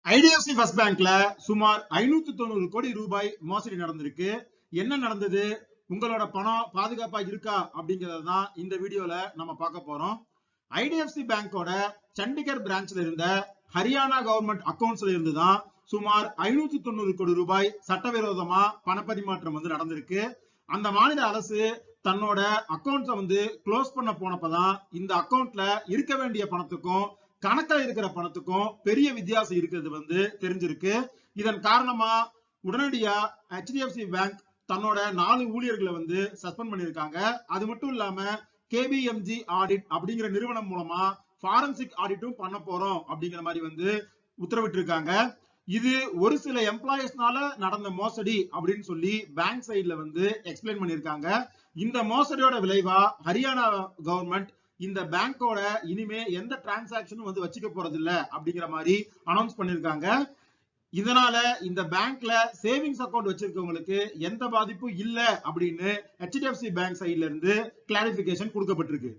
IDFC first பேங்க்ல சுமார் 590 கோடி ரூபாய் மோசடி நடந்திருக்கு. என்ன நடந்தது, உங்களோட பணம் பாதுகாப்பா இருக்கா அப்படிங்கறதான் இந்த வீடியோல நம்ம பார்க்க போறோம். ஐடிஎஃப்சி பேங்கோட சண்டிகர் பிரான்ச்ல இருந்த ஹரியானா கவர்மெண்ட் அக்கவுண்ட்ஸ்ல இருந்து தான் சுமார் 590 கோடி ரூபாய் சட்டவிரோதமா பணப்பரிமாற்றம் நடந்திருக்கு. அந்த மாநில அரசு தன்னோட அக்கவுண்ட்ஸை க்ளோஸ் பண்ண போனப்பதான் இந்த அக்கவுண்ட்ல இருக்க வேண்டிய பணத்துக்கும் கணக்கில் இருக்கிற பணத்துக்கும் பெரிய வித்தியாசம் இருக்கிறது தெரிஞ்சிருக்கு. இதன் காரணமா உடனடியா HDFC பேங்க் தன்னோட 4 ஊழியர்களை சஸ்பெண்ட் பண்ணிருக்காங்க. அது மட்டும் இல்லாம KPMG ஆடிட் அப்படிங்கிற நிறுவனம் மூலமா ஃபாரன்சிக் ஆடிட்டும் பண்ண போறோம் அப்படிங்கிற மாதிரி உத்தரவிட்டு இருக்காங்க. இது ஒரு சில எம்ப்ளாயிஸ்னால நடந்த மோசடி அப்படின்னு சொல்லி பேங்க் சைட்ல எக்ஸ்பிளைன் பண்ணிருக்காங்க. இந்த மோசடியோட விளைவா ஹரியானா கவர்மெண்ட் இந்த பேங்கோட இனிமே எந்த டிரான்சாக்சனும் வச்சுக்க போறது இல்ல அப்படிங்கிற மாதிரி அனௌன்ஸ் பண்ணிருக்காங்க. இதனால இந்த பேங்க்ல சேவிங்ஸ் அக்கவுண்ட் வச்சிருக்கவங்களுக்கு எந்த பாதிப்பும் இல்ல அப்படின்னு HDFC பேங்க் சைட்ல இருந்து கிளாரிபிகேஷன் கொடுக்கப்பட்டிருக்கு.